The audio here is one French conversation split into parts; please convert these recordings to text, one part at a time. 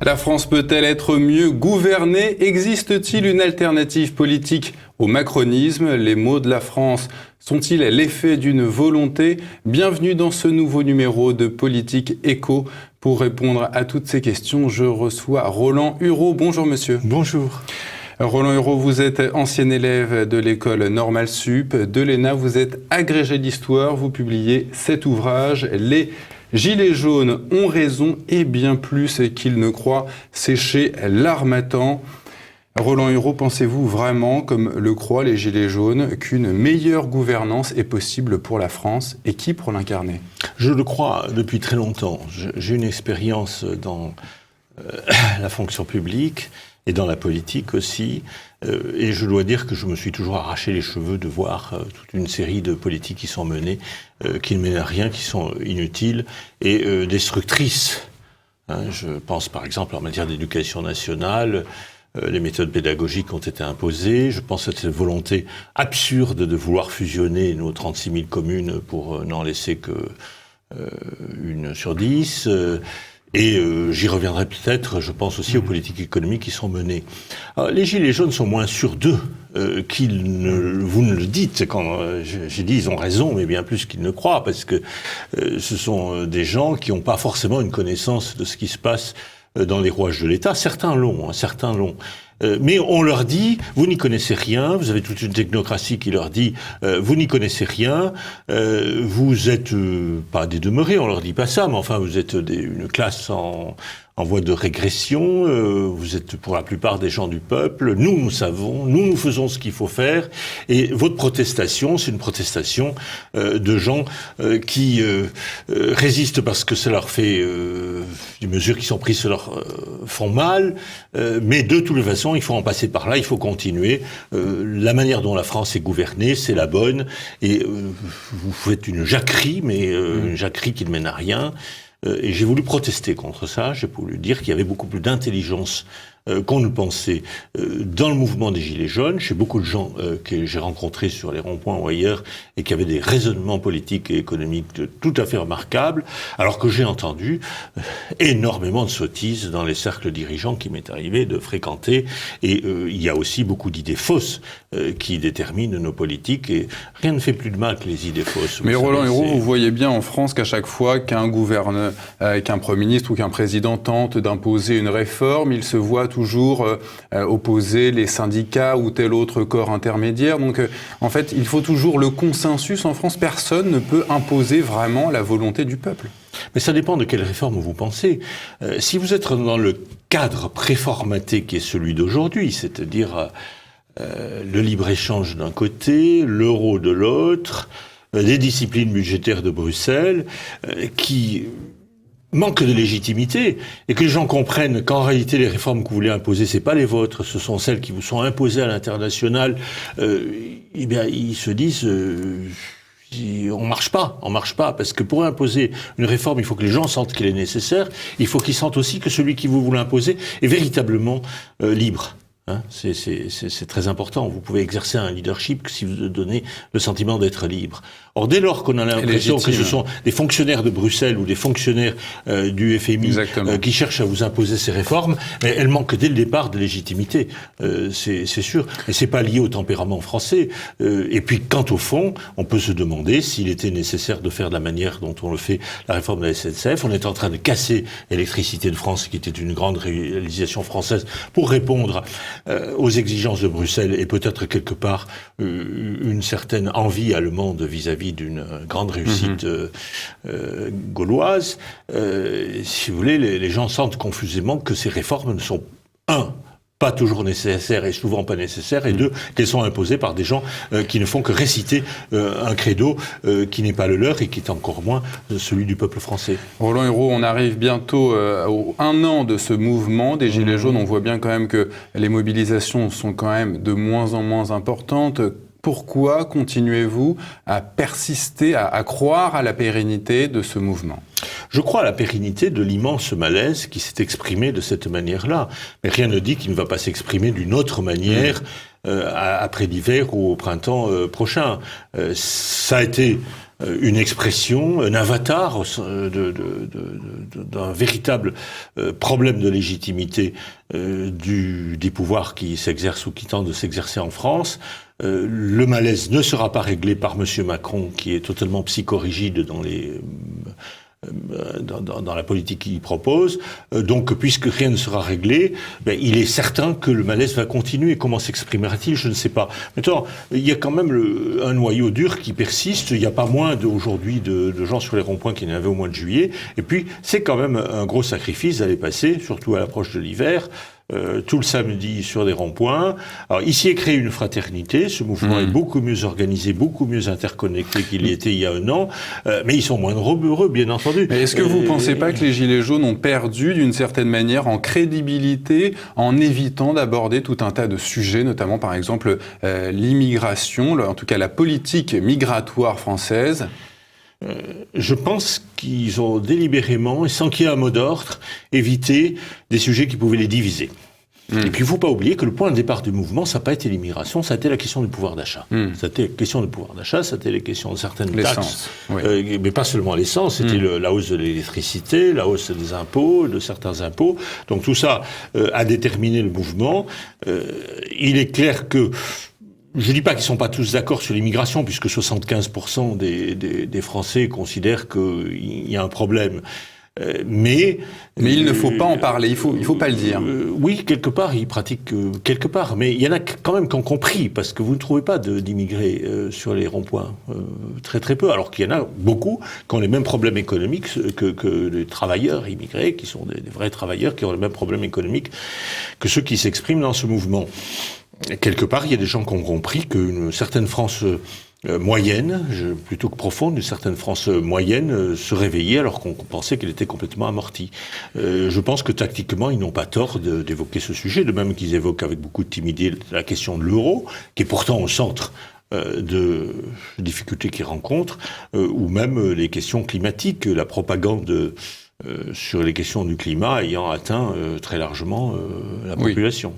La France peut-elle être mieux gouvernée? Existe-t-il une alternative politique au macronisme? Les maux de la France sont-ils l'effet d'une volonté? Bienvenue dans ce nouveau numéro de Politique Éco. Pour répondre à toutes ces questions, je reçois Roland Hureau. Bonjour monsieur. Bonjour. Roland Hureau, vous êtes ancien élève de l'école normale sup de l'ENA. Vous êtes agrégé d'histoire. Vous publiez cet ouvrage, Les Gilets jaunes ont raison et bien plus qu'ils ne croient. C'est chez l'Harmattan. Roland Hureau, pensez-vous vraiment, comme le croient les Gilets jaunes, qu'une meilleure gouvernance est possible pour la France et qui pour l'incarner? Je le crois depuis très longtemps. J'ai une expérience dans la fonction publique et dans la politique aussi. Et je dois dire que je me suis toujours arraché les cheveux de voir toute une série de politiques qui sont menées, qui ne mènent à rien, qui sont inutiles et destructrices. Je pense par exemple en matière d'éducation nationale, les méthodes pédagogiques ont été imposées. Je pense à cette volonté absurde de vouloir fusionner nos 36 000 communes pour n'en laisser que une sur 10. Et j'y reviendrai peut-être, je pense aussi aux politiques économiques qui sont menées. Alors, les Gilets jaunes sont moins sûrs d'eux vous ne le dites. Quand j'ai dit ils ont raison, mais bien plus qu'ils ne croient, parce que ce sont des gens qui n'ont pas forcément une connaissance de ce qui se passe dans les rouages de l'État. Certains l'ont, certains l'ont. Mais on leur dit, vous n'y connaissez rien, vous avez toute une technocratie qui leur dit, vous n'y connaissez rien, vous êtes pas des demeurés, on leur dit pas ça, mais enfin vous êtes une classe en voie de régression, vous êtes pour la plupart des gens du peuple, nous savons, nous faisons ce qu'il faut faire, et votre protestation, c'est une protestation de gens qui résistent parce que ça leur fait, les mesures qui sont prises ça leur font mal, mais de toute façon, il faut en passer par là, il faut continuer. La manière dont la France est gouvernée, c'est la bonne, et vous faites une jacquerie, mais une jacquerie qui ne mène à rien. Et j'ai voulu protester contre ça, j'ai voulu dire qu'il y avait beaucoup plus d'intelligence qu'on ne pensait dans le mouvement des Gilets jaunes, chez beaucoup de gens que j'ai rencontrés sur les ronds-points ou ailleurs, et qui avaient des raisonnements politiques et économiques tout à fait remarquables, alors que j'ai entendu énormément de sottises dans les cercles dirigeants qui m'est arrivé de fréquenter, et il y a aussi beaucoup d'idées fausses qui déterminent nos politiques, et rien ne fait plus de mal que les idées fausses. Mais Roland Hureau, vous voyez bien en France qu'à chaque fois qu'un gouverneur, qu'un Premier ministre ou qu'un président tente d'imposer une réforme, il se voit toujours opposer les syndicats ou tel autre corps intermédiaire. Donc en fait, il faut toujours le consensus. En France, personne ne peut imposer vraiment la volonté du peuple. Mais ça dépend de quelle réforme vous pensez. Si vous êtes dans le cadre préformaté qui est celui d'aujourd'hui, c'est-à-dire le libre-échange d'un côté, l'euro de l'autre, les disciplines budgétaires de Bruxelles, qui manque de légitimité, et que les gens comprennent qu'en réalité les réformes que vous voulez imposer, c'est pas les vôtres, ce sont celles qui vous sont imposées à l'international, eh bien ils se disent on marche pas, parce que pour imposer une réforme, il faut que les gens sentent qu'elle est nécessaire, il faut qu'ils sentent aussi que celui qui vous voulez imposer est véritablement libre. C'est très important. Vous pouvez exercer un leadership que si vous donnez le sentiment d'être libre. Or, dès lors qu'on a l'impression que ce sont des fonctionnaires de Bruxelles ou des fonctionnaires du FMI qui cherchent à vous imposer ces réformes, mais elles manquent dès le départ de légitimité, c'est sûr. Et c'est pas lié au tempérament français. Et puis, quant au fond, on peut se demander s'il était nécessaire de faire de la manière dont on le fait la réforme de la SNCF. On est en train de casser l'électricité de France, qui était une grande réalisation française, pour répondre aux exigences de Bruxelles et peut-être quelque part une certaine envie allemande vis-à-vis d'une grande réussite gauloise. Si vous voulez, les gens sentent confusément que ces réformes ne sont, pas toujours nécessaires et souvent pas nécessaires, et deux, qu'elles sont imposées par des gens qui ne font que réciter un credo qui n'est pas le leur et qui est encore moins celui du peuple français. Roland Hureau, on arrive bientôt au 1 an de ce mouvement des Gilets jaunes. On voit bien quand même que les mobilisations sont quand même de moins en moins importantes. Pourquoi continuez-vous à persister, à croire à la pérennité de ce mouvement ? Je crois à la pérennité de l'immense malaise qui s'est exprimé de cette manière-là. Mais rien ne dit qu'il ne va pas s'exprimer d'une autre manière après l'hiver ou au printemps prochain. Ça a été une expression, un avatar d'un véritable problème de légitimité des pouvoirs qui s'exercent ou qui tentent de s'exercer en France. Le malaise ne sera pas réglé par M. Macron, qui est totalement psychorigide dans la politique qu'il propose. Donc, puisque rien ne sera réglé, il est certain que le malaise va continuer. Comment s'exprimera-t-il? Je ne sais pas. Maintenant, il y a quand même un noyau dur qui persiste. Il n'y a pas moins aujourd'hui de gens sur les ronds-points qu'il y en avait au mois de juillet. Et puis, c'est quand même un gros sacrifice d'aller passer, surtout à l'approche de l'hiver, tout le samedi sur des ronds-points. Alors, ici est créée une fraternité. Ce mouvement est beaucoup mieux organisé, beaucoup mieux interconnecté qu'il y était il y a un an. Mais ils sont moins heureux, bien entendu. Mais est-ce que vous ne pensez pas que les Gilets jaunes ont perdu, d'une certaine manière, en crédibilité, en évitant d'aborder tout un tas de sujets, notamment, par exemple, l'immigration, en tout cas la politique migratoire française? Je pense qu'ils ont délibérément, et sans qu'il y ait un mot d'ordre, évité des sujets qui pouvaient les diviser. Et puis il ne faut pas oublier que le point de départ du mouvement, ça n'a pas été l'immigration, ça a été la question du pouvoir d'achat. C'était la question du pouvoir d'achat, c'était les questions de certaines taxes, mais pas seulement l'essence, c'était la hausse de l'électricité, la hausse des impôts, de certains impôts. Donc tout ça a déterminé le mouvement. Il est clair que je ne dis pas qu'ils ne sont pas tous d'accord sur l'immigration, puisque 75% des Français considèrent qu'il y a un problème. Mais il ne faut pas en parler, il faut pas le dire. Oui, quelque part, ils pratiquent quelque part. Mais il y en a quand même qui ont compris, parce que vous ne trouvez pas d'immigrés sur les ronds-points. Très très peu. Alors qu'il y en a beaucoup qui ont les mêmes problèmes économiques que les travailleurs immigrés, qui sont des vrais travailleurs, qui ont les mêmes problèmes économiques que ceux qui s'expriment dans ce mouvement. Quelque part, il y a des gens qui ont compris qu'une certaine France moyenne, plutôt que profonde, une certaine France moyenne se réveillait alors qu'on pensait qu'elle était complètement amortie. Je pense que tactiquement, ils n'ont pas tort d'évoquer ce sujet, de même qu'ils évoquent avec beaucoup de timidité la question de l'euro, qui est pourtant au centre de difficultés qu'ils rencontrent, ou même les questions climatiques, la propagande sur les questions du climat ayant atteint très largement la population.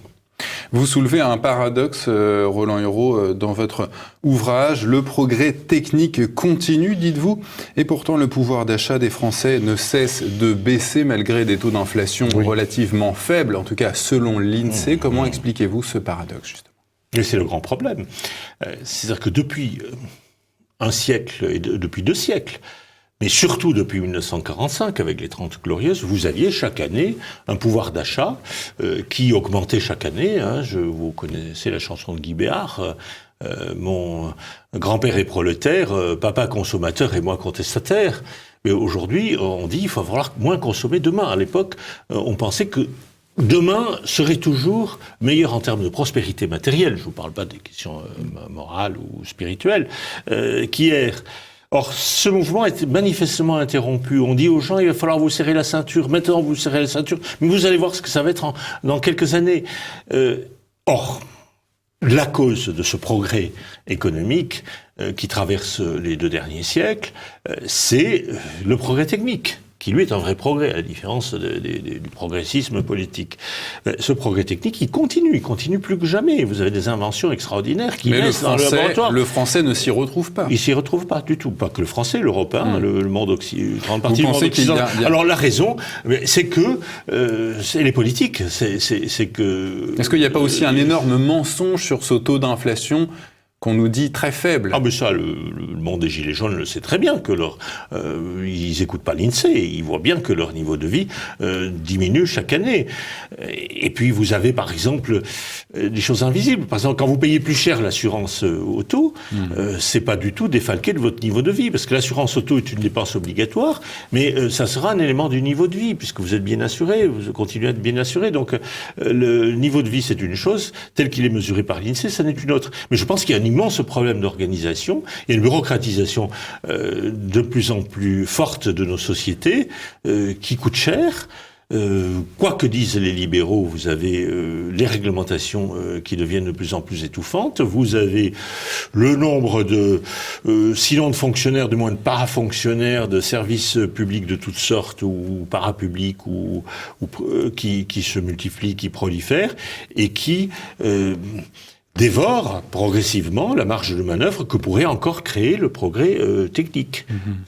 Vous soulevez un paradoxe, Roland Hureau, dans votre ouvrage. Le progrès technique continue, dites-vous, et pourtant le pouvoir d'achat des Français ne cesse de baisser malgré des taux d'inflation relativement faibles, en tout cas selon l'INSEE. Comment expliquez-vous ce paradoxe, justement? Et c'est le grand problème. C'est-à-dire que depuis un siècle, et depuis 2 siècles, mais surtout depuis 1945, avec les 30 Glorieuses, vous aviez chaque année un pouvoir d'achat qui augmentait chaque année. Vous connaissez la chanson de Guy Béard, mon grand-père est prolétaire, papa consommateur et moi contestataire. Mais aujourd'hui, on dit qu'il va falloir moins consommer demain. À l'époque, on pensait que demain serait toujours meilleur en termes de prospérité matérielle. Je ne vous parle pas des questions morales ou spirituelles, qu'hier. Or, ce mouvement est manifestement interrompu. On dit aux gens, il va falloir vous serrer la ceinture. Maintenant, vous serrez la ceinture. Mais vous allez voir ce que ça va être dans quelques années. Or, la cause de ce progrès économique qui traverse les 2 derniers siècles, c'est le progrès technique, qui lui est un vrai progrès, à la différence du progressisme politique. Ce progrès technique, il continue plus que jamais. Vous avez des inventions extraordinaires qui naissent dans le laboratoire. Le français ne s'y retrouve pas. Il s'y retrouve pas du tout. Pas que le français, l'européen, le monde occidental, grande partie du monde occidental. Alors la raison, c'est que c'est les politiques. C'est que. Est-ce qu'il n'y a pas aussi un énorme mensonge sur ce taux d'inflation qu'on nous dit très faible? Ah, mais ça, le monde des Gilets jaunes le sait très bien, que ils écoutent pas l'INSEE, ils voient bien que leur niveau de vie diminue chaque année. Et puis, vous avez, par exemple, des choses invisibles. Par exemple, quand vous payez plus cher l'assurance auto, c'est pas du tout défalqué de votre niveau de vie, parce que l'assurance auto est une dépense obligatoire, mais ça sera un élément du niveau de vie, puisque vous êtes bien assuré, vous continuez à être bien assuré. Donc, le niveau de vie, c'est une chose, tel qu'il est mesuré par l'INSEE, ça n'est une autre. Mais je pense qu'il y a un immense problème d'organisation et une bureaucratisation de plus en plus forte de nos sociétés qui coûte cher. Quoi que disent les libéraux, vous avez les réglementations qui deviennent de plus en plus étouffantes. Vous avez le nombre de, sinon de fonctionnaires, du moins de parafonctionnaires, de services publics de toutes sortes ou parapublics qui se multiplient, qui prolifèrent et qui dévore progressivement la marge de manœuvre que pourrait encore créer le progrès technique.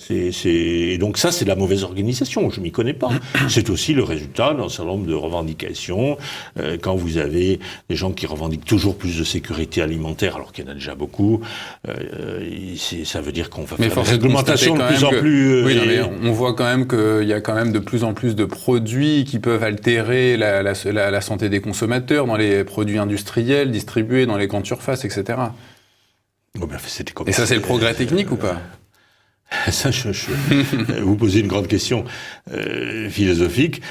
Et donc ça, c'est de la mauvaise organisation, je m'y connais pas. C'est aussi le résultat d'un certain nombre de revendications. Quand vous avez des gens qui revendiquent toujours plus de sécurité alimentaire, alors qu'il y en a déjà beaucoup, ça veut dire qu'on va faire des réglementations de plus en plus... Oui, non, mais on voit quand même qu'il y a quand même de plus en plus de produits qui peuvent altérer la santé des consommateurs dans les produits industriels, distribués dans les grandes surfaces, etc. Oh ben, et ça, c'est le progrès technique ou pas ? Ça, vous posez une grande question philosophique.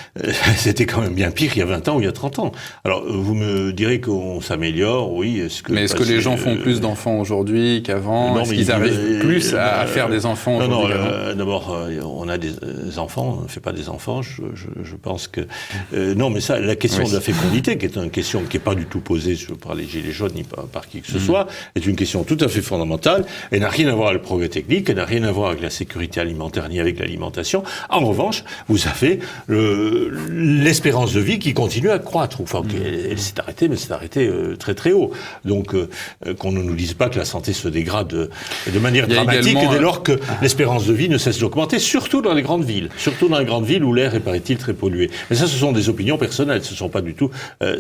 C'était quand même bien pire il y a 20 ans ou il y a 30 ans. Alors, vous me direz qu'on s'améliore, oui. Est-ce que les gens font plus d'enfants aujourd'hui qu'avant ? Est-ce qu'ils arrivent plus à faire des enfants aujourd'hui qu'avant ? D'abord, on a des enfants, on ne fait pas des enfants. Je pense que... non, mais ça, la question de la fécondité, qui est une question qui n'est pas du tout posée par les Gilets jaunes ni par qui que ce soit, est une question tout à fait fondamentale. Elle n'a rien à voir avec le progrès technique, elle n'a rien à voir avec la sécurité alimentaire ni avec l'alimentation. En revanche, vous avez l'espérance de vie qui continue à croître. Enfin, elle s'est arrêtée, mais s'est arrêtée très très haut. Donc, qu'on ne nous dise pas que la santé se dégrade de manière dramatique dès lors que l'espérance de vie ne cesse d'augmenter, surtout dans les grandes villes. Surtout dans les grandes villes où l'air est, paraît-il, très pollué. Mais ça, ce sont des opinions personnelles. Ce ne sont pas du tout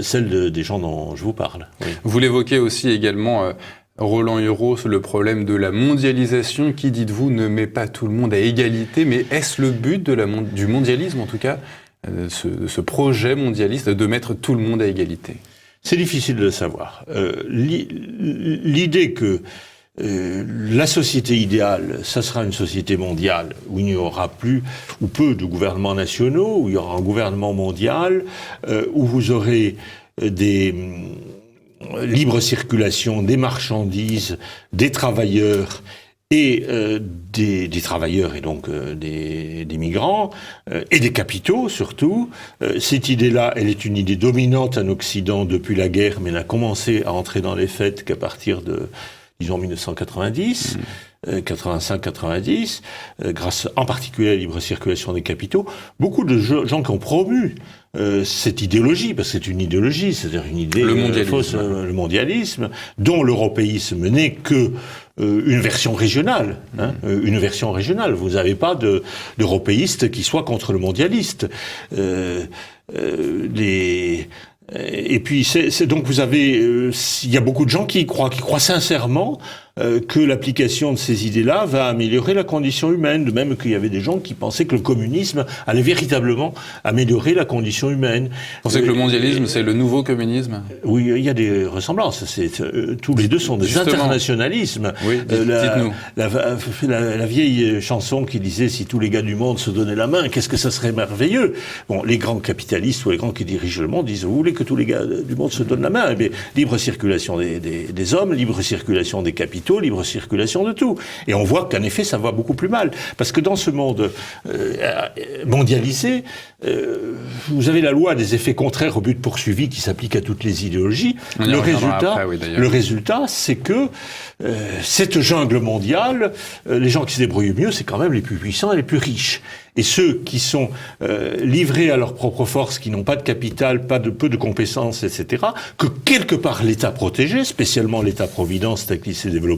celles des gens dont je vous parle. Oui. Vous l'évoquez aussi également... Roland Huros, le problème de la mondialisation qui, dites-vous, ne met pas tout le monde à égalité, mais est-ce le but du mondialisme, en tout cas, ce projet mondialiste, de mettre tout le monde à égalité ? C'est difficile de le savoir. L'idée que la société idéale, ça sera une société mondiale où il n'y aura plus ou peu de gouvernements nationaux, où il y aura un gouvernement mondial, où vous aurez des... libre circulation des marchandises, des travailleurs et des travailleurs et donc des migrants et des capitaux surtout. Cette idée-là, elle est une idée dominante en Occident depuis la guerre, mais n'a commencé à entrer dans les faits qu'à partir de, disons, 1990. 85-90, grâce en particulier à la libre circulation des capitaux, beaucoup de gens qui ont promu cette idéologie, parce que c'est une idéologie, c'est-à-dire une idée fausse, le mondialisme, dont l'européisme n'est que une version régionale, une version régionale. Vous n'avez pas d'européistes qui soient contre le mondialiste. Et puis, donc vous avez, il y a beaucoup de gens qui croient sincèrement que l'application de ces idées-là va améliorer la condition humaine, de même qu'il y avait des gens qui pensaient que le communisme allait véritablement améliorer la condition humaine. Vous pensez que le mondialisme, c'est le nouveau communisme ? Oui, il y a des ressemblances. Tous les deux sont des internationalismes. Oui, dites-nous. La vieille chanson qui disait « Si tous les gars du monde se donnaient la main, qu'est-ce que ça serait merveilleux ?» Bon, les grands capitalistes ou les grands qui dirigent le monde disent « Vous voulez que tous les gars du monde se donnent la main ?» Eh bien, libre circulation des hommes, libre circulation des capitaux, libre circulation de tout. Et on voit qu'en effet, ça va beaucoup plus mal. Parce que dans ce monde mondialisé, vous avez la loi des effets contraires au but poursuivi qui s'applique à toutes les idéologies. Le résultat, c'est que cette jungle mondiale, les gens qui se débrouillent mieux, c'est quand même les plus puissants et les plus riches. Et ceux qui sont livrés à leurs propres forces, qui n'ont pas de capital, peu de compétences, etc., que quelque part l'État protégeait, spécialement l'État-providence tel qu'il s'est développé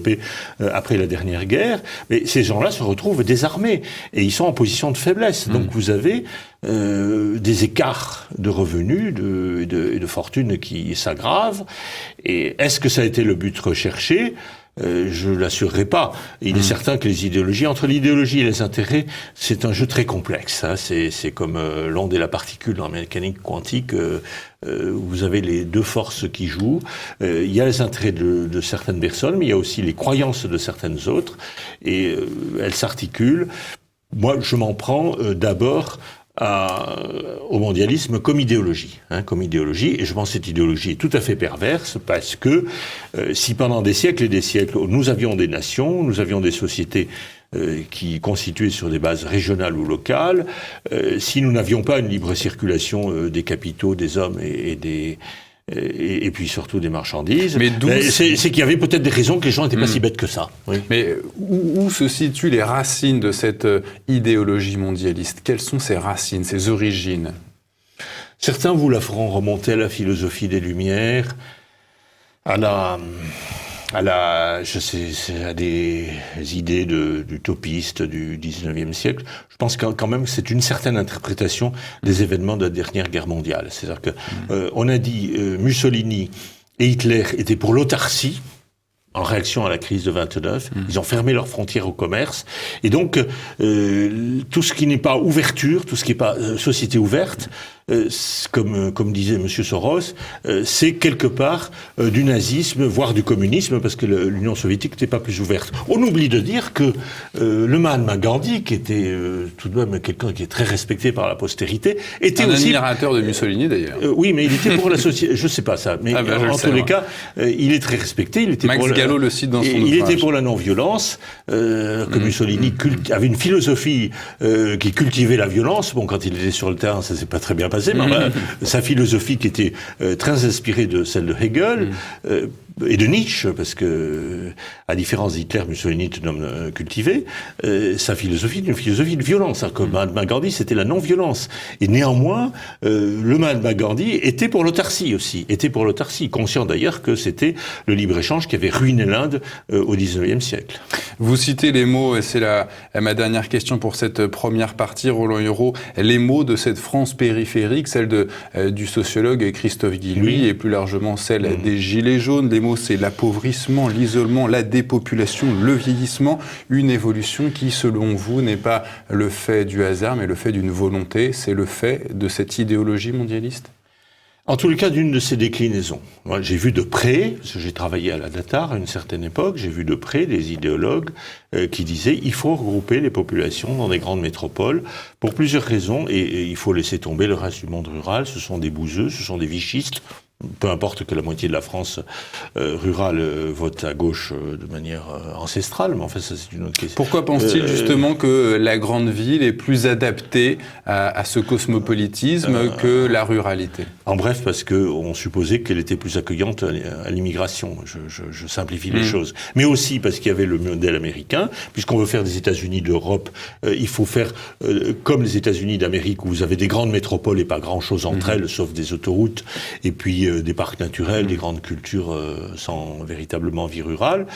après la dernière guerre, mais ces gens-là se retrouvent désarmés et ils sont en position de faiblesse. Donc vous avez des écarts de revenus et de fortune qui s'aggravent. Et est-ce que ça a été le but recherché ? Je l'assurerai pas. Il est certain que les idéologies, entre l'idéologie et les intérêts, c'est un jeu très complexe. Hein. C'est comme l'onde et la particule dans la mécanique quantique. Vous avez les deux forces qui jouent. Il y a les intérêts de certaines personnes, mais il y a aussi les croyances de certaines autres. Et elles s'articulent. Moi, je m'en prends d'abord au mondialisme comme idéologie, et je pense que cette idéologie est tout à fait perverse parce que si pendant des siècles et des siècles nous avions des nations, nous avions des sociétés qui constituées sur des bases régionales ou locales, si nous n'avions pas une libre circulation des capitaux, des hommes et puis surtout des marchandises. C'est qu'il y avait peut-être des raisons que les gens n'étaient pas si bêtes que ça. Oui. Mais où se situent les racines de cette idéologie mondialiste ? Quelles sont ses racines, ses origines ? Certains vous la feront remonter à la philosophie des Lumières. à des idées d'utopistes du 19e siècle. Je pense quand même que c'est une certaine interprétation des événements de la dernière guerre mondiale. C'est-à-dire que on a dit Mussolini et Hitler étaient pour l'autarcie, en réaction à la crise de 29, ils ont fermé leurs frontières au commerce, et donc tout ce qui n'est pas ouverture, tout ce qui n'est pas société ouverte, comme disait Monsieur Soros, c'est quelque part du nazisme, voire du communisme, parce que l'Union soviétique n'était pas plus ouverte. On oublie de dire que le Mahatma Gandhi, qui était tout de même quelqu'un qui est très respecté par la postérité, était aussi admirateur de Mussolini d'ailleurs. Oui, mais il était pour la société. Je sais pas ça, mais en tous les cas, il est très respecté. Il était Max Gallo le cite dans son ouvrage. Il était pour la non-violence, que Mussolini avait une philosophie qui cultivait la violence. Bon, quand il était sur le terrain, ça s'est pas très bien passé, mais sa philosophie qui était très inspirée de celle de Hegel et de Nietzsche, parce que, à différence d'Hitler, Mussolini est un homme cultivé, sa philosophie est une philosophie de violence. Alors que Mahatma Gandhi, c'était la non-violence. Et néanmoins, le Mahatma Gandhi était pour l'autarcie aussi, conscient d'ailleurs que c'était le libre-échange qui avait ruiné l'Inde au XIXe siècle. Vous citez les mots, et c'est ma dernière question pour cette première partie, Roland Hureau, les mots de cette France périphérique, celle du sociologue Christophe Guilluy, et plus largement celle des Gilets jaunes. Les mots, c'est l'appauvrissement, l'isolement, la dépopulation, le vieillissement, une évolution qui, selon vous, n'est pas le fait du hasard, mais le fait d'une volonté, c'est le fait de cette idéologie mondialiste ? En tous les cas, d'une de ces déclinaisons. Moi, j'ai vu de près, parce que j'ai travaillé à la Datar à une certaine époque, j'ai vu de près des idéologues qui disaient il faut regrouper les populations dans des grandes métropoles pour plusieurs raisons, et il faut laisser tomber le reste du monde rural. Ce sont des bouseux, ce sont des vichistes. Peu importe que la moitié de la France rurale vote à gauche de manière ancestrale, mais en fait, ça, c'est une autre question. Pourquoi pense-t-il justement que la grande ville est plus adaptée à ce cosmopolitisme que la ruralité ? En bref, parce qu'on supposait qu'elle était plus accueillante à l'immigration. Je simplifie les choses. Mais aussi parce qu'il y avait le modèle américain. Puisqu'on veut faire des États-Unis d'Europe, il faut faire comme les États-Unis d'Amérique, où vous avez des grandes métropoles et pas grand-chose entre elles, sauf des autoroutes, et puis des parcs naturels, des grandes cultures sans véritablement vie rurale.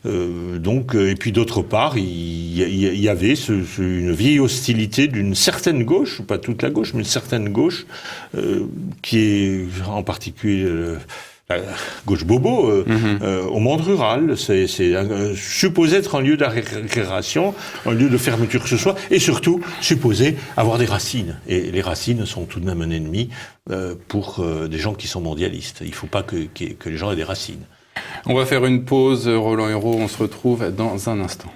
Et puis d'autre part, il y avait une vieille hostilité d'une certaine gauche, pas toute la gauche, mais une certaine gauche, qui est en particulier la gauche bobo, au monde rural. C'est supposé être un lieu de récréation, un lieu de fermeture que ce soit, et surtout supposé avoir des racines. Et les racines sont tout de même un ennemi pour des gens qui sont mondialistes. Il ne faut pas que les gens aient des racines. On va faire une pause, Roland Hureau, on se retrouve dans un instant.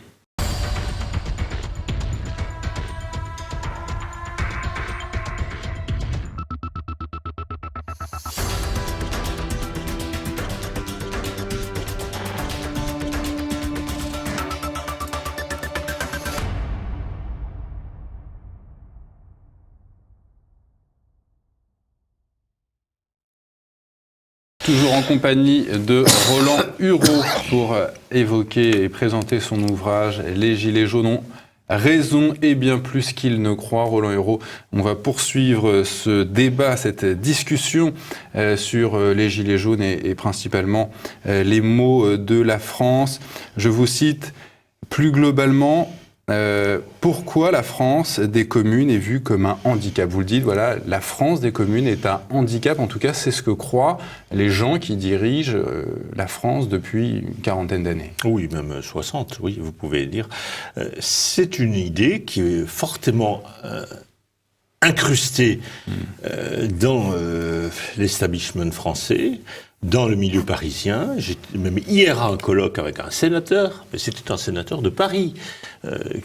Toujours en compagnie de Roland Hureau pour évoquer et présenter son ouvrage « Les Gilets jaunes ont raison et bien plus qu'ils ne croient ». Roland Hureau, on va poursuivre ce débat, cette discussion sur les Gilets jaunes et principalement les maux de la France. Je vous cite plus globalement. Pourquoi la France des communes est vue comme un handicap ? Vous le dites, voilà, la France des communes est un handicap. En tout cas, c'est ce que croient les gens qui dirigent la France depuis une quarantaine d'années. Oui, même 60, oui, vous pouvez dire. C'est une idée qui est fortement incrustée dans l'establishment français, dans le milieu parisien. J'étais même hier à un colloque avec un sénateur, mais c'était un sénateur de Paris,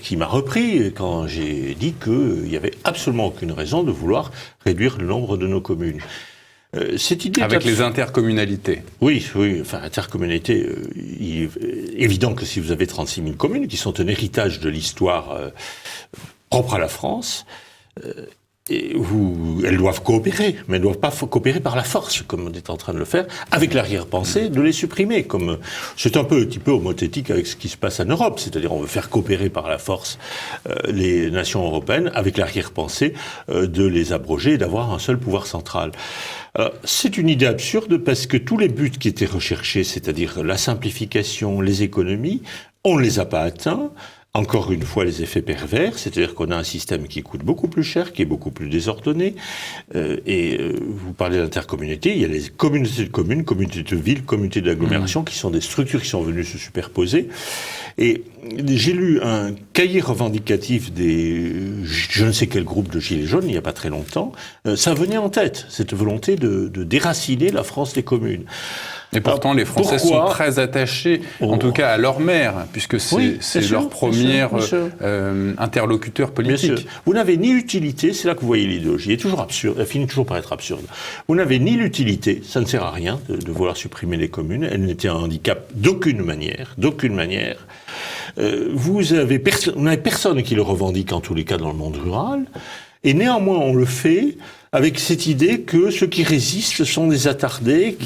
qui m'a repris quand j'ai dit qu'il n'y avait absolument aucune raison de vouloir réduire le nombre de nos communes. Cette idée avec les intercommunalités. Oui, enfin, intercommunalité, il est évident que si vous avez 36 000 communes, qui sont un héritage de l'histoire propre à la France, elles doivent coopérer, mais elles ne doivent pas coopérer par la force, comme on est en train de le faire, avec l'arrière-pensée de les supprimer. C'est un petit peu homothétique avec ce qui se passe en Europe, c'est-à-dire on veut faire coopérer par la force les nations européennes, avec l'arrière-pensée de les abroger et d'avoir un seul pouvoir central. C'est une idée absurde parce que tous les buts qui étaient recherchés, c'est-à-dire la simplification, les économies, on ne les a pas atteints. Encore une fois, les effets pervers, c'est-à-dire qu'on a un système qui coûte beaucoup plus cher, qui est beaucoup plus désordonné. Vous parlez d'intercommunauté, il y a les communautés de communes, communautés de villes, communautés d'agglomération, qui sont des structures qui sont venues se superposer. Et j'ai lu un cahier revendicatif je ne sais quel groupe de Gilets jaunes, il n'y a pas très longtemps. Ça venait en tête, cette volonté de déraciner la France des communes. Et pourtant, les Français sont très attachés, en tout cas à leur maire, puisque c'est leur premier interlocuteur politique. Vous n'avez ni l'utilité, c'est là que vous voyez l'idéologie, elle est toujours absurde, elle finit toujours par être absurde. Vous n'avez ni l'utilité, ça ne sert à rien de vouloir supprimer les communes, elle n'était un handicap d'aucune manière. Vous n'avez personne qui le revendique, en tous les cas dans le monde rural, et néanmoins on le fait avec cette idée que ceux qui résistent sont des attardés,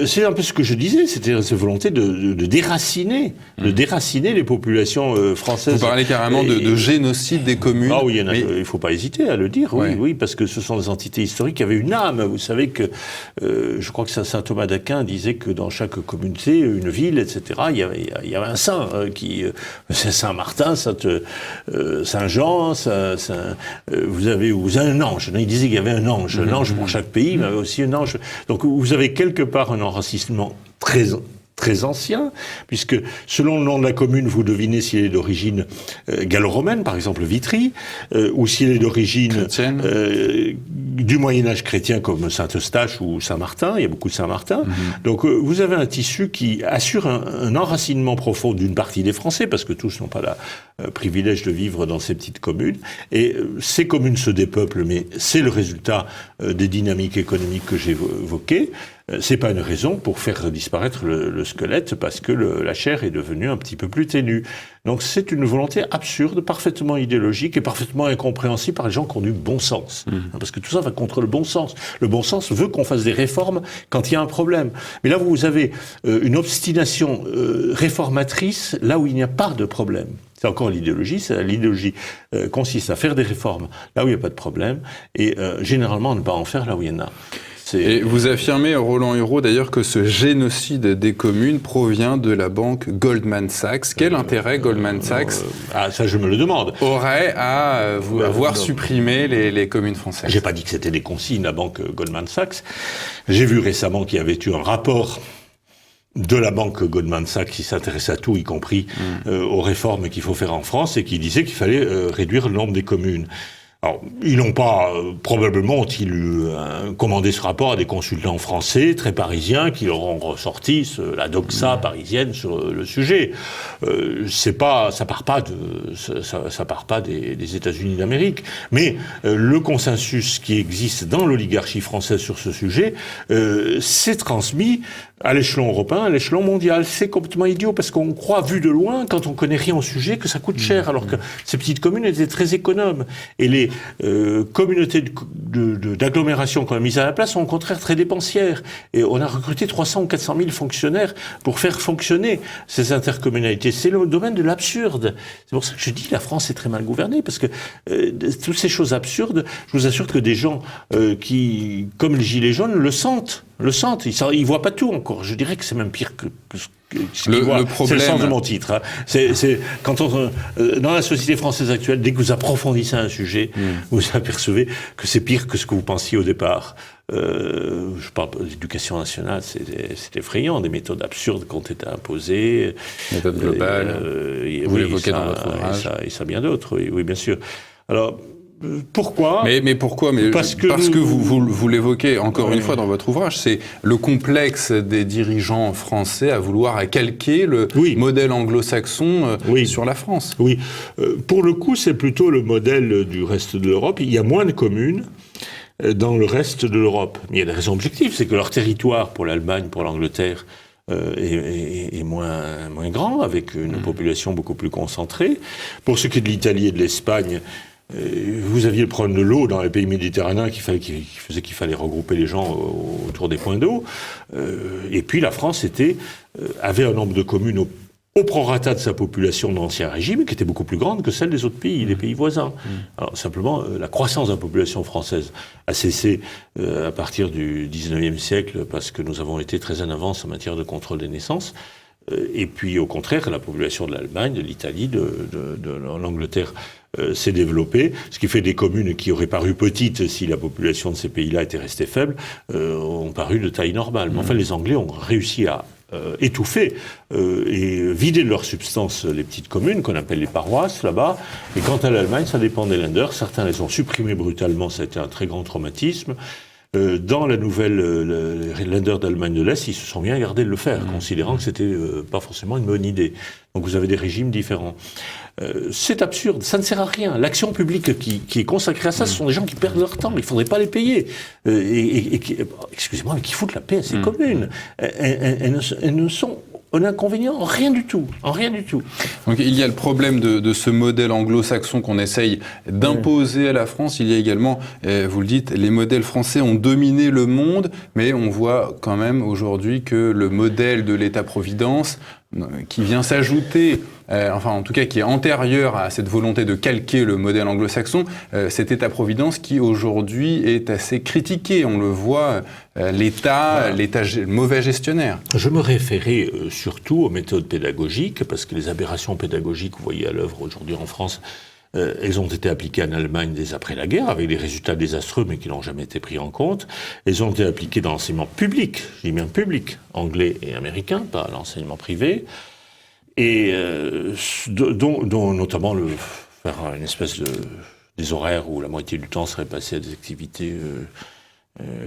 c'est un peu ce que je disais, c'était cette volonté de déraciner, les populations françaises. Vous parlez carrément de génocide des communes. Ah oui, il ne faut pas hésiter à le dire, oui, parce que ce sont des entités historiques qui avaient une âme. Vous savez que, je crois que saint Thomas d'Aquin disait que dans chaque communauté, une ville, etc., il y avait un saint, c'est Saint-Martin, Saint-Jean, vous avez un ange. Il disait qu'il y avait un ange pour chaque pays, mais aussi un ange. Donc vous avez quelque part un enracinement très ancien, puisque selon le nom de la commune, vous devinez si elle est d'origine gallo-romaine, par exemple Vitry, ou si elle est d'origine du Moyen-Âge chrétien comme Saint-Eustache ou Saint-Martin, il y a beaucoup de Saint-Martin. Donc vous avez un tissu qui assure un enracinement profond d'une partie des Français, parce que tous n'ont pas le privilège de vivre dans ces petites communes, et ces communes se dépeuplent, mais c'est le résultat des dynamiques économiques que j'ai évoquées. C'est pas une raison pour faire disparaître le squelette parce que la chair est devenue un petit peu plus ténue. Donc c'est une volonté absurde, parfaitement idéologique et parfaitement incompréhensible par les gens qui ont du bon sens. Parce que tout ça va contre le bon sens. Le bon sens veut qu'on fasse des réformes quand il y a un problème. Mais là, vous avez une obstination réformatrice là où il n'y a pas de problème. C'est encore l'idéologie. L'idéologie consiste à faire des réformes là où il n'y a pas de problème et généralement ne pas en faire là où il y en a. Et vous affirmez, Roland Hureau, d'ailleurs, que ce génocide des communes provient de la banque Goldman Sachs. Quel intérêt Goldman Sachs ça, je me le demande. Aurait à avoir supprimé les communes françaises? J'ai pas dit que c'était des consignes, la banque Goldman Sachs. J'ai vu récemment qu'il y avait eu un rapport de la banque Goldman Sachs qui s'intéresse à tout, y compris aux réformes qu'il faut faire en France, et qui disait qu'il fallait réduire le nombre des communes. Alors, ils n'ont pas, probablement ont-ils commandé ce rapport à des consultants français, très parisiens, qui leur ont ressorti la doxa parisienne sur le sujet. Ça part pas des États-Unis d'Amérique. Mais le consensus qui existe dans l'oligarchie française sur ce sujet s'est transmis à l'échelon européen, à l'échelon mondial. C'est complètement idiot parce qu'on croit, vu de loin, quand on connaît rien au sujet, que ça coûte cher, alors que ces petites communes étaient très économes. Et les communautés d'agglomération qu'on a mises à la place sont au contraire très dépensières. Et on a recruté 300 ou 400 000 fonctionnaires pour faire fonctionner ces intercommunalités. C'est le domaine de l'absurde. C'est pour ça que je dis la France est très mal gouvernée, parce que toutes ces choses absurdes, je vous assure que des gens qui, comme les Gilets jaunes, le sentent. Ils voient pas tout encore. Je dirais que c'est même pire que le problème. C'est le sens de mon titre. Hein. C'est quand dans la société française actuelle, dès que vous approfondissez un sujet, vous apercevez que c'est pire que ce que vous pensiez au départ. Je parle de l'éducation nationale, c'est effrayant, des méthodes absurdes qui ont été imposées. Méthode globale. Vous l'évoquez dans votre ouvrage. Et ça bien d'autres. Oui, bien sûr. Alors. Pourquoi ? Mais pourquoi ? Parce que vous l'évoquez encore une fois dans votre ouvrage, c'est le complexe des dirigeants français à vouloir calquer le modèle anglo-saxon sur la France. Oui. Pour le coup, c'est plutôt le modèle du reste de l'Europe. Il y a moins de communes dans le reste de l'Europe. Il y a des raisons objectives, c'est que leur territoire, pour l'Allemagne, pour l'Angleterre, est moins grand, avec une population beaucoup plus concentrée. Pour ce qui est de l'Italie et de l'Espagne, Vous aviez le problème de l'eau dans les pays méditerranéens qui faisait qu'il fallait regrouper les gens autour des points d'eau. Et puis la France avait un nombre de communes au prorata de sa population de l'Ancien Régime, qui était beaucoup plus grande que celle des autres pays, des pays voisins. Alors simplement, la croissance de la population française a cessé à partir du 19e siècle, parce que nous avons été très en avance en matière de contrôle des naissances. Et puis au contraire, la population de l'Allemagne, de l'Italie, de l'Angleterre s'est développée, ce qui fait des communes qui auraient paru petites si la population de ces pays-là était restée faible, ont paru de taille normale. Mais enfin, les Anglais ont réussi à étouffer et vider de leur substance les petites communes qu'on appelle les paroisses là-bas. Et quant à l'Allemagne, ça dépend des Länder. Certains les ont supprimés brutalement, ça a été un très grand traumatisme. Dans la nouvelle Länder d'Allemagne de l'Est, ils se sont bien gardés de le faire, considérant que c'était pas forcément une bonne idée. Donc vous avez des régimes différents. C'est absurde, ça ne sert à rien. L'action publique qui est consacrée à ça, ce sont des gens qui perdent leur temps, il ne faudrait pas les payer. Excusez-moi, mais qui foutent la paix à ces communes. Elles ne sont un inconvénient en rien du tout. En rien du tout. Donc il y a le problème de ce modèle anglo-saxon qu'on essaye d'imposer à la France. Il y a également, vous le dites, les modèles français ont dominé le monde, mais on voit quand même aujourd'hui que le modèle de l'État-providence, qui vient s'ajouter, enfin en tout cas qui est antérieur à cette volonté de calquer le modèle anglo-saxon, cet État-providence qui aujourd'hui est assez critiqué. On le voit, l'État, mauvais gestionnaire. Je me référais surtout aux méthodes pédagogiques, parce que les aberrations pédagogiques que vous voyez à l'œuvre aujourd'hui en France, elles ont été appliquées en Allemagne dès après la guerre, avec des résultats désastreux, mais qui n'ont jamais été pris en compte. Elles ont été appliquées dans l'enseignement public, je dis bien public, anglais et américain, pas l'enseignement privé, et dont notamment faire une espèce des horaires où la moitié du temps serait passé à des activités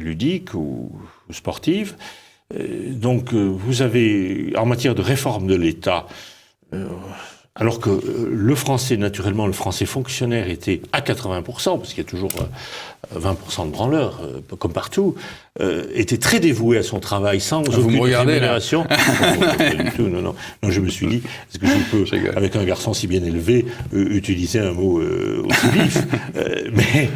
ludiques ou sportives. Donc vous avez, en matière de réforme de l'État, alors que le français, naturellement, le français fonctionnaire était à 80%, parce qu'il y a toujours 20% de branleurs, comme partout, était très dévoué à son travail, sans aucune rémunération. Pas du tout, non. Donc je me suis dit, est-ce que je peux, avec un garçon si bien élevé, utiliser un mot aussi vif mais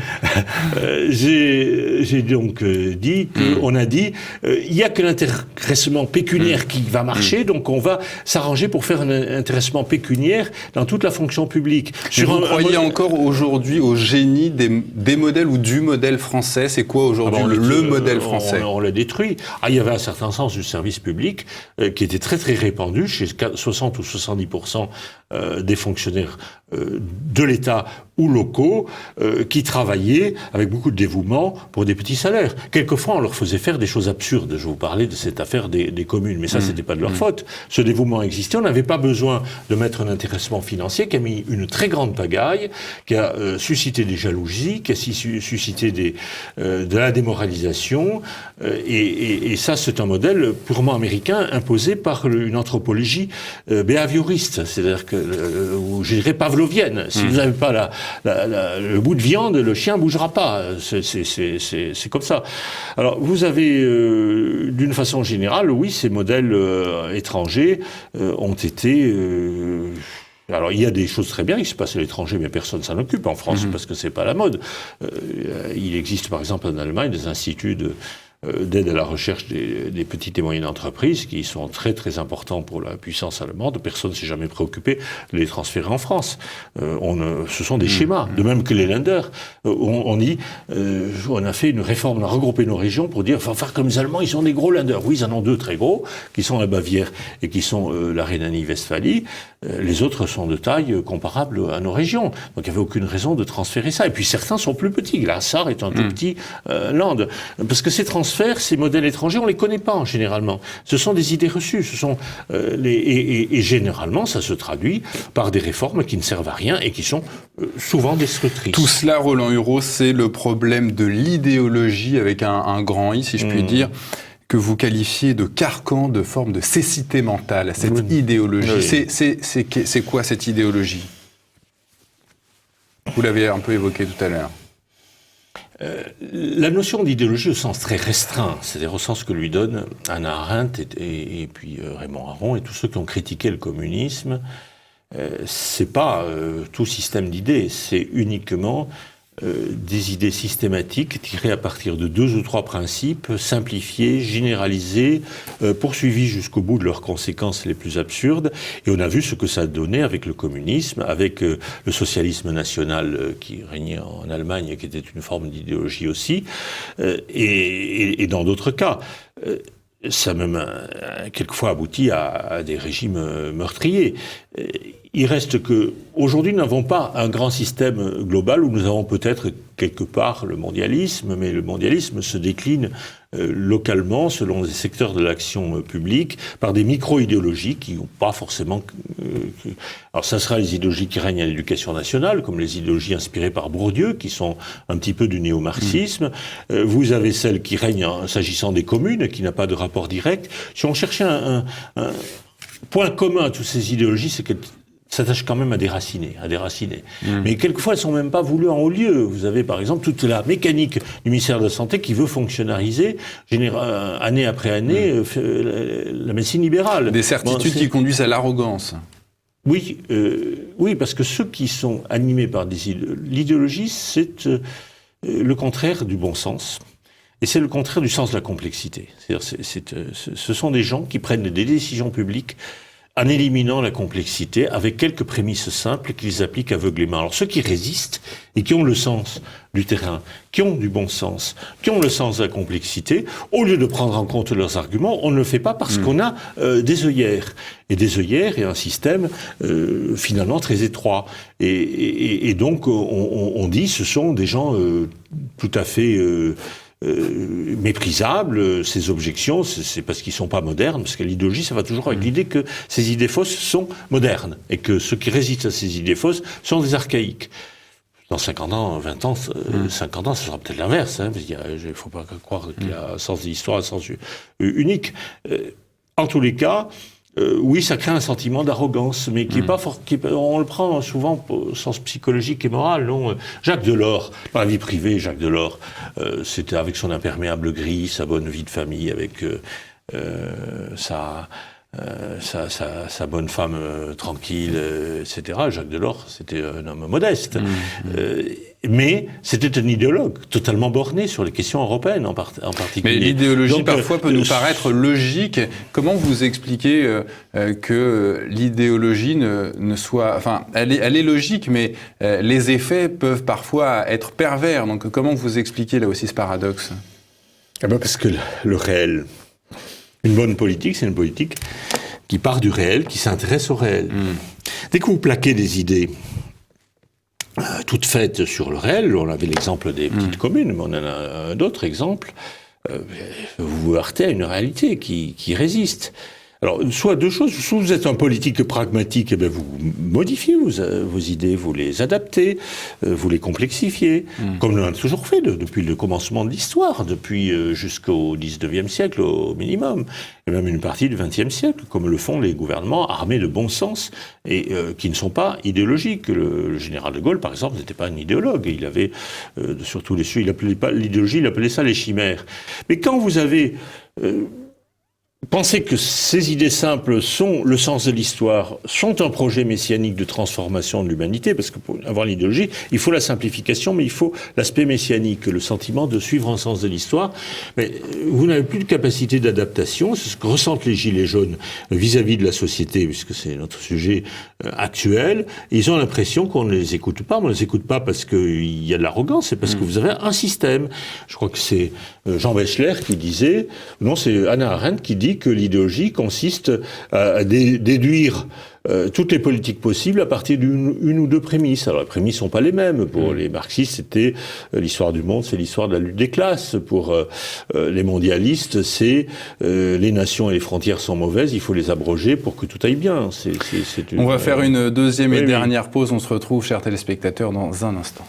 j'ai donc dit qu'on a dit, il n'y a que l'intéressement pécuniaire qui va marcher, donc on va s'arranger pour faire un intéressement pécuniaire dans toute la fonction publique. Vous croyez encore aujourd'hui au génie des modèles ou du modèle français? C'est quoi aujourd'hui le modèle français? On l'a détruit. Il y avait un certain sens du service public qui était très très répandu chez 60 ou 70% des fonctionnaires de l'État ou locaux qui travaillaient avec beaucoup de dévouement pour des petits salaires. Quelquefois, on leur faisait faire des choses absurdes. Je vous parlais de cette affaire des communes, mais ça, c'était pas de leur faute. Ce dévouement existait. On n'avait pas besoin de mettre un intéressement financier qui a mis une très grande pagaille, qui a suscité des jalousies, qui a suscité de la démoralisation. Et ça, c'est un modèle purement américain imposé par une anthropologie behavioriste, c'est-à-dire que, ou je dirais pavlovienne. Si vous n'avez pas le bout de viande, le chien bougera pas. C'est comme ça. Alors, vous avez, d'une façon générale, oui, ces modèles étrangers ont été... Alors, il y a des choses très bien qui se passent à l'étranger, mais personne s'en occupe en France, parce que c'est pas la mode. Il existe, par exemple, en Allemagne, des instituts d'aide à la recherche des petites et moyennes entreprises qui sont très très importants pour la puissance allemande. Personne ne s'est jamais préoccupé de les transférer en France. Ce sont des schémas, de même que les Länder. On dit, on a fait une réforme, on a regroupé nos régions pour dire, faut faire comme les Allemands, ils sont des gros Länder. Oui, ils en ont deux très gros, qui sont la Bavière et qui sont la Rhénanie-Westphalie. Les autres sont de taille comparable à nos régions. Donc il n'y avait aucune raison de transférer ça. Et puis certains sont plus petits. La Sarre est un tout petit land. Parce que ces transferts, ces modèles étrangers, on les connaît pas généralement. Ce sont des idées reçues. Ce sont et généralement, ça se traduit par des réformes qui ne servent à rien et qui sont souvent destructrices. Tout cela, Roland Hureau, c'est le problème de l'idéologie avec un grand I, si je puis dire, que vous qualifiez de carcan, de forme de cécité mentale, cette idéologie. C'est quoi cette idéologie? Vous l'avez un peu évoqué tout à l'heure. La notion d'idéologie au sens très restreint, c'est-à-dire au sens que lui donne Hannah Arendt et puis Raymond Aron et tous ceux qui ont critiqué le communisme, c'est pas tout système d'idées, c'est uniquement des idées systématiques tirées à partir de 2 ou 3 principes, simplifiés, généralisés, poursuivis jusqu'au bout de leurs conséquences les plus absurdes. Et on a vu ce que ça a donné avec le communisme, avec le socialisme national qui régnait en Allemagne et qui était une forme d'idéologie aussi, et dans d'autres cas. Ça a même quelquefois abouti à des régimes meurtriers. Il reste que, aujourd'hui, nous n'avons pas un grand système global où nous avons peut-être quelque part le mondialisme, mais le mondialisme se décline localement, selon les secteurs de l'action publique, par des micro-idéologies qui n'ont pas forcément... alors ça sera les idéologies qui règnent à l'éducation nationale, comme les idéologies inspirées par Bourdieu, qui sont un petit peu du néo-marxisme. Vous avez celles qui règnent s'agissant des communes, qui n'a pas de rapport direct. Si on cherchait un point commun à toutes ces idéologies, c'est qu'elles s'attachent quand même à déraciner. Mais quelquefois, elles sont même pas voulues en haut lieu. Vous avez, par exemple, toute la mécanique du ministère de la Santé qui veut fonctionnariser, année après année, la médecine libérale. Des certitudes qui conduisent à l'arrogance. Oui, parce que ceux qui sont animés par l'idéologie, c'est le contraire du bon sens. Et c'est le contraire du sens de la complexité. Ce sont des gens qui prennent des décisions publiques en éliminant la complexité avec quelques prémices simples qu'ils appliquent aveuglément. Alors ceux qui résistent et qui ont le sens du terrain, qui ont du bon sens, qui ont le sens de la complexité, au lieu de prendre en compte leurs arguments, on ne le fait pas parce qu'on a des œillères. Et des œillères et un système finalement très étroit. Et donc on dit ce sont des gens tout à fait... méprisables, ces objections, c'est parce qu'ils sont pas modernes, parce que l'idéologie, ça va toujours avec l'idée que ces idées fausses sont modernes, et que ceux qui résistent à ces idées fausses sont des archaïques. Dans 50 ans, 20 ans, 50 ans, ça sera peut-être l'inverse, hein, parce qu'il ne faut pas croire qu'il y a un sens de l'histoire, un sens unique. En tous les cas, oui, ça crée un sentiment d'arrogance, mais qui est pas fort. On le prend souvent au sens psychologique et moral. Non, Jacques Delors, dans la vie privée, Jacques Delors, c'était avec son imperméable gris, sa bonne vie de famille, avec sa bonne femme tranquille, etc. Jacques Delors, c'était un homme modeste. Mais c'était un idéologue totalement borné sur les questions européennes en particulier. Mais l'idéologie parfois peut nous paraître logique. Comment vous expliquez que l'idéologie ne soit... Enfin, elle est logique, mais les effets peuvent parfois être pervers. Donc comment vous expliquez là aussi ce paradoxe ? Parce que le réel... Une bonne politique, c'est une politique qui part du réel, qui s'intéresse au réel. Dès que vous plaquez des idées toutes faites sur le réel, on avait l'exemple des petites communes, mais on en a d'autres exemples, vous vous heurtez à une réalité qui résiste. Alors, soit deux choses, soit vous êtes un politique pragmatique, et bien vous modifiez vos idées, vous les adaptez, vous les complexifiez, comme on a toujours fait depuis le commencement de l'histoire, depuis jusqu'au 19e siècle au minimum, et même une partie du 20e siècle, comme le font les gouvernements armés de bon sens et qui ne sont pas idéologiques. Le général de Gaulle, par exemple, n'était pas un idéologue, il avait sur tous les sujets, il appelait pas l'idéologie, il appelait ça les chimères. Mais quand vous avez... Pensez que ces idées simples sont le sens de l'histoire, sont un projet messianique de transformation de l'humanité, parce que pour avoir l'idéologie, il faut la simplification, mais il faut l'aspect messianique, le sentiment de suivre un sens de l'histoire. Mais vous n'avez plus de capacité d'adaptation, c'est ce que ressentent les Gilets jaunes vis-à-vis de la société, puisque c'est notre sujet actuel. Ils ont l'impression qu'on ne les écoute pas, mais on ne les écoute pas parce qu'il y a de l'arrogance, c'est parce que vous avez un système. Je crois que c'est Jean Bechler qui disait, non, c'est Hannah Arendt qui dit que l'idéologie consiste à déduire toutes les politiques possibles à partir d'une ou deux prémisses. Alors les prémisses sont pas les mêmes. Pour les marxistes, c'était l'histoire du monde, c'est l'histoire de la lutte des classes. Pour les mondialistes, c'est les nations et les frontières sont mauvaises, il faut les abroger pour que tout aille bien. On va faire une deuxième et dernière pause. On se retrouve, chers téléspectateurs, dans un instant.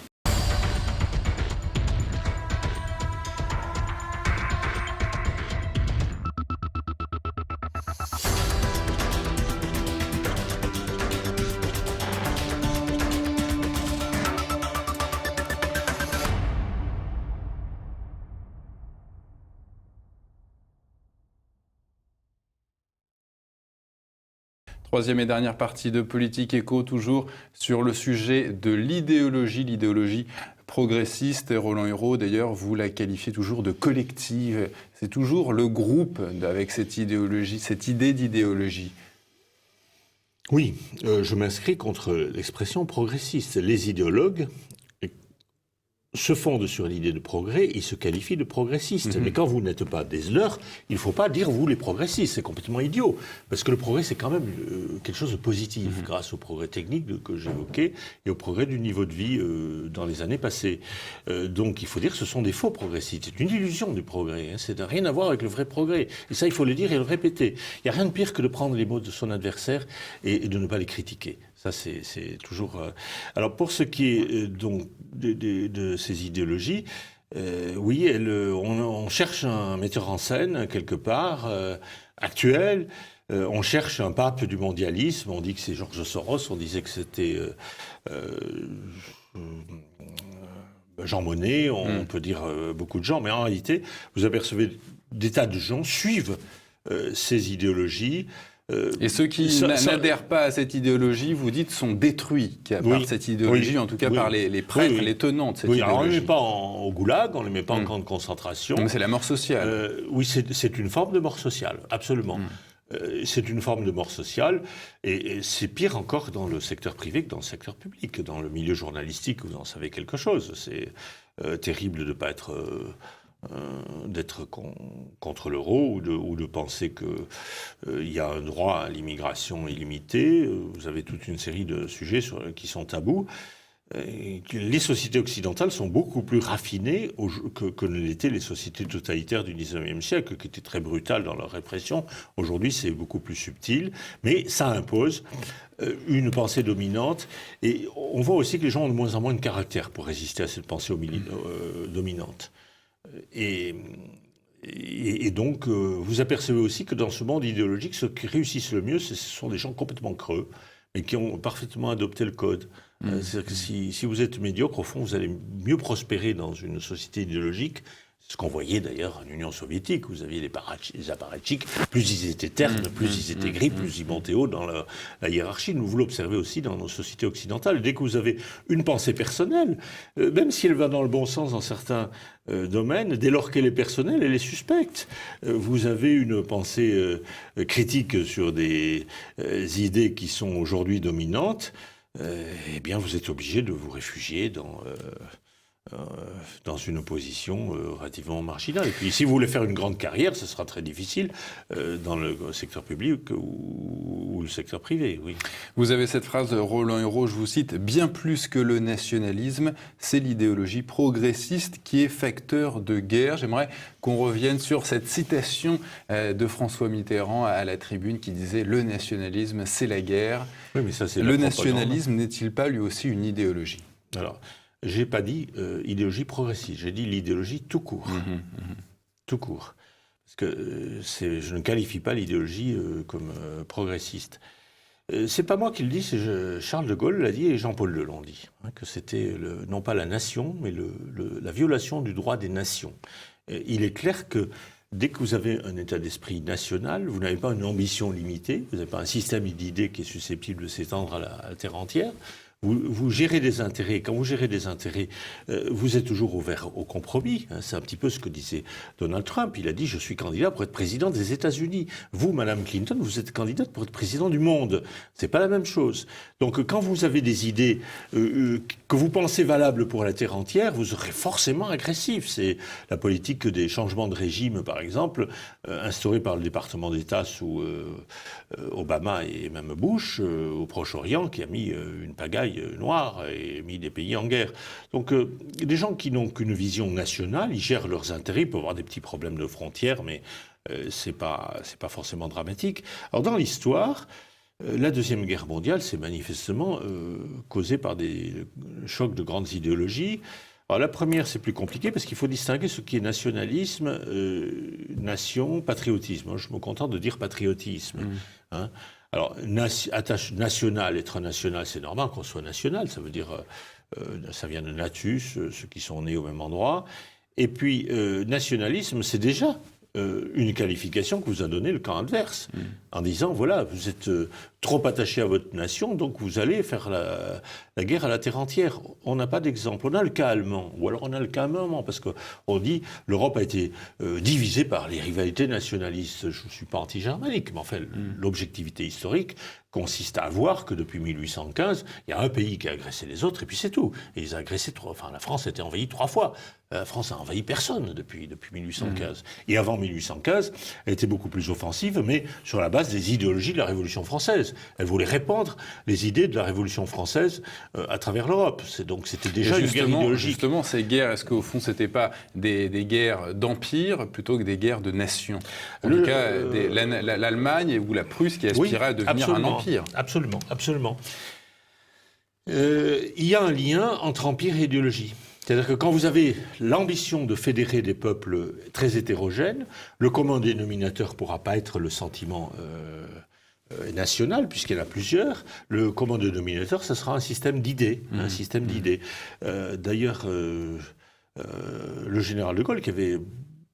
Troisième et dernière partie de Politique Éco, toujours sur le sujet de l'idéologie progressiste. Roland Hureau, d'ailleurs, vous la qualifiez toujours de collective. C'est toujours le groupe avec cette idéologie, cette idée d'idéologie. Oui, je m'inscris contre l'expression progressiste. Les idéologues se fondent sur l'idée de progrès, ils se qualifient de progressistes. Mais quand vous n'êtes pas des leurs, il ne faut pas dire vous les progressistes, c'est complètement idiot. Parce que le progrès, c'est quand même quelque chose de positif, grâce au progrès technique que j'évoquais et au progrès du niveau de vie dans les années passées. Donc il faut dire que ce sont des faux progressistes. C'est une illusion du progrès, hein. Ça n'a rien à voir avec le vrai progrès. Et ça, il faut le dire et le répéter. Il n'y a rien de pire que de prendre les mots de son adversaire et de ne pas les critiquer. Ça, c'est toujours... Alors, pour ce qui est donc de ces idéologies, oui, on cherche un metteur en scène, quelque part, actuel. On cherche un pape du mondialisme. On dit que c'est Georges Soros. On disait que c'était Jean Monnet. On peut dire beaucoup de gens. Mais en réalité, vous apercevez des tas de gens suivent ces idéologies. Et ceux qui n'adhèrent pas à cette idéologie, vous dites, sont détruits par cette idéologie, en tout cas par les prêtres, les tenants de cette idéologie. Alors on ne les met pas au goulag, on ne les met pas en camp de concentration. Mais c'est la mort sociale. Oui, c'est une forme de mort sociale, absolument. C'est une forme de mort sociale, et c'est pire encore dans le secteur privé que dans le secteur public. Dans le milieu journalistique, vous en savez quelque chose. C'est terrible de ne pas être... d'être contre l'euro ou de penser que il y a un droit à l'immigration illimité. Vous avez toute une série de sujets qui sont tabous. Les sociétés occidentales sont beaucoup plus raffinées que ne l'étaient les sociétés totalitaires du 19e siècle, qui étaient très brutales dans leur répression. Aujourd'hui, c'est beaucoup plus subtil, mais ça impose une pensée dominante. Et on voit aussi que les gens ont de moins en moins de caractère pour résister à cette pensée dominante. Et donc, vous apercevez aussi que dans ce monde idéologique, ceux qui réussissent le mieux, ce sont des gens complètement creux, mais qui ont parfaitement adopté le code. C'est-à-dire que si vous êtes médiocre, au fond, vous allez mieux prospérer dans une société idéologique. C'est ce qu'on voyait d'ailleurs en Union soviétique. Vous aviez les apparatchiks, plus ils étaient ternes, plus ils étaient gris, plus ils montaient haut dans la hiérarchie. Nous vous l'observez aussi dans nos sociétés occidentales. Dès que vous avez une pensée personnelle, même si elle va dans le bon sens dans certains domaines, dès lors qu'elle est personnelle, elle est suspecte. Vous avez une pensée critique sur des idées qui sont aujourd'hui dominantes, eh bien vous êtes obligé de vous réfugier dans une opposition relativement marginale. Et puis, si vous voulez faire une grande carrière, ce sera très difficile dans le secteur public ou le secteur privé, oui. Vous avez cette phrase, Roland Hureau, je vous cite, « Bien plus que le nationalisme, c'est l'idéologie progressiste qui est facteur de guerre ». J'aimerais qu'on revienne sur cette citation de François Mitterrand à la tribune qui disait « Le nationalisme, c'est la guerre ». Oui, mais ça, c'est le nationalisme n'est-il pas lui aussi une idéologie ? Alors, j'ai pas dit idéologie progressiste, j'ai dit l'idéologie tout court. Tout court. Parce que je ne qualifie pas l'idéologie comme progressiste. C'est pas moi qui le dis, c'est Charles de Gaulle l'a dit et Jean-Paul II l'ont dit. Hein, que c'était non pas la nation, mais la violation du droit des nations. Il est clair que dès que vous avez un état d'esprit national, vous n'avez pas une ambition limitée, vous n'avez pas un système d'idées qui est susceptible de s'étendre à la terre entière. Vous gérez des intérêts. Quand vous gérez des intérêts, vous êtes toujours ouvert au compromis. C'est un petit peu ce que disait Donald Trump. Il a dit « Je suis candidat pour être président des États-Unis ». Vous, Madame Clinton, vous êtes candidate pour être président du monde. C'est pas la même chose. Donc, quand vous avez des idées que vous pensez valables pour la terre entière, vous serez forcément agressif. C'est la politique des changements de régime, par exemple, instaurée par le département d'État sous Obama et même Bush au Proche-Orient, qui a mis une pagaille noire et mis des pays en guerre. Donc, des gens qui n'ont qu'une vision nationale, ils gèrent leurs intérêts, ils peuvent avoir des petits problèmes de frontières, mais c'est pas forcément dramatique. Alors, dans l'histoire, la Deuxième Guerre mondiale, c'est manifestement causé par des chocs de grandes idéologies. Alors, la première, c'est plus compliqué parce qu'il faut distinguer ce qui est nationalisme, nation, patriotisme. Moi, je me contente de dire patriotisme. Hein. Alors, national, être national, c'est normal qu'on soit national. Ça veut dire, ça vient de natus, ceux qui sont nés au même endroit. Et puis, nationalisme, c'est déjà une qualification que vous a donnée le camp adverse, en disant, voilà, vous êtes trop attaché à votre nation, donc vous allez faire la guerre à la terre entière. On n'a pas d'exemple. On a le cas allemand, ou alors on a le cas allemand, parce qu'on dit l'Europe a été divisée par les rivalités nationalistes. Je ne suis pas anti-germanique, mais enfin, l'objectivité historique consiste à voir que depuis 1815, il y a un pays qui a agressé les autres, et puis c'est tout. Et ils ont agressé la France a été envahie 3 fois. La France a envahi personne depuis 1815. Et avant 1815, elle était beaucoup plus offensive, mais sur la base des idéologies de la Révolution française. Elle voulait répandre les idées de la Révolution française à travers l'Europe. Donc c'était déjà une guerre idéologique. Justement, ces guerres, est-ce qu'au fond, c'était pas des guerres d'empire plutôt que des guerres de nation? En tout cas, l'Allemagne ou la Prusse qui aspirait à devenir un empire. Absolument, absolument. Il y a un lien entre empire et idéologie. C'est-à-dire que quand vous avez l'ambition de fédérer des peuples très hétérogènes, le commun dénominateur ne pourra pas être le sentiment national, puisqu'il y en a plusieurs. Le commun dénominateur, ce sera un système d'idées. Un système d'idées. D'ailleurs, le général de Gaulle, qui avait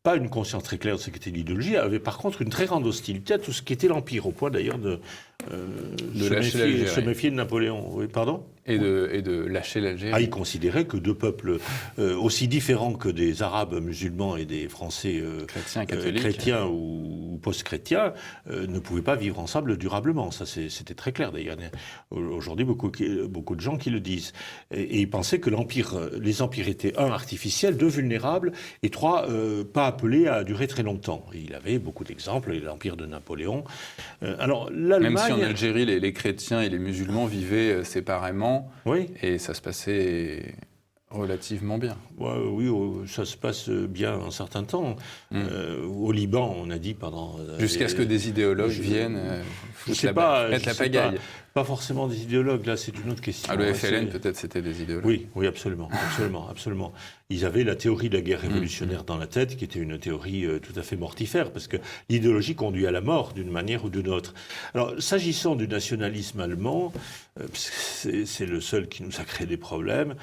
pas une conscience très claire de ce qu'était l'idéologie, avait par contre une très grande hostilité à tout ce qui était l'Empire, au point d'ailleurs de se méfier de Napoléon. Oui, pardon ? Et de lâcher l'Algérie. Ah, il considérait que deux peuples aussi différents que des Arabes musulmans et des Français chrétiens ou post-chrétiens ne pouvaient pas vivre ensemble durablement. Ça, c'était très clair d'ailleurs. Aujourd'hui, beaucoup de gens qui le disent. Et ils pensaient que les empires étaient, 1, artificiels, 2, vulnérables, et 3, pas appelés à durer très longtemps. Et il avait beaucoup d'exemples, l'empire de Napoléon. Alors, l'Allemagne... Même si en Algérie, les chrétiens et les musulmans vivaient séparément, oui. Et ça se passait relativement bien. Oui, ça se passe bien un certain temps. Au Liban, on a dit pendant... Jusqu'à ce que des idéologues viennent mettre la pagaille. Pas forcément des idéologues, là, c'est une autre question. Le FLN, peut-être, c'était des idéologues. Oui, absolument. Ils avaient la théorie de la guerre révolutionnaire dans la tête, qui était une théorie tout à fait mortifère, parce que l'idéologie conduit à la mort, d'une manière ou d'une autre. Alors, s'agissant du nationalisme allemand, c'est le seul qui nous a créé des problèmes,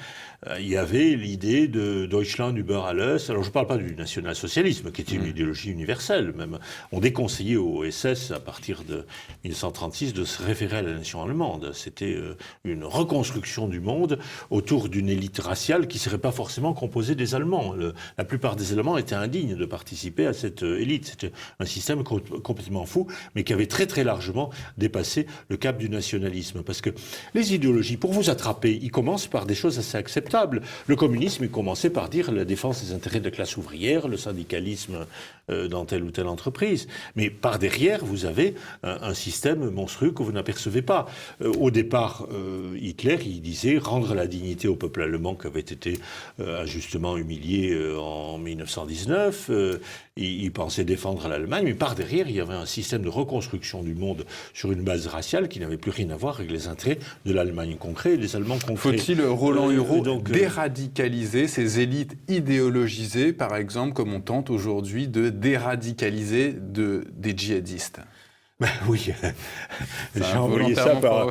il y avait l'idée de Deutschland über alles. Alors, je ne parle pas du national-socialisme, qui était une idéologie universelle, même. On déconseillait au SS, à partir de 1936, de se référer à la nation allemande. C'était une reconstruction du monde autour d'une élite raciale qui ne serait pas forcément composée des Allemands. La plupart des Allemands étaient indignes de participer à cette élite. C'était un système complètement fou, mais qui avait très très largement dépassé le cap du nationalisme. Parce que les idéologies, pour vous attraper, ils commencent par des choses assez acceptables. Le communisme, il commençait par dire la défense des intérêts de la classe ouvrière, le syndicalisme dans telle ou telle entreprise. Mais par derrière, vous avez un système monstrueux que vous n'apercevez pas. Au départ, Hitler, il disait rendre la dignité au peuple allemand qui avait été injustement humilié en 1919. Il pensait défendre l'Allemagne, mais par derrière, il y avait un système de reconstruction du monde sur une base raciale qui n'avait plus rien à voir avec les intérêts de l'Allemagne concret et des Allemands concrets. Faut-il, Roland Hureau, déradicaliser ces élites idéologisées, par exemple, comme on tente aujourd'hui de déradicaliser des djihadistes? Ben oui, j'ai envoyé ça par...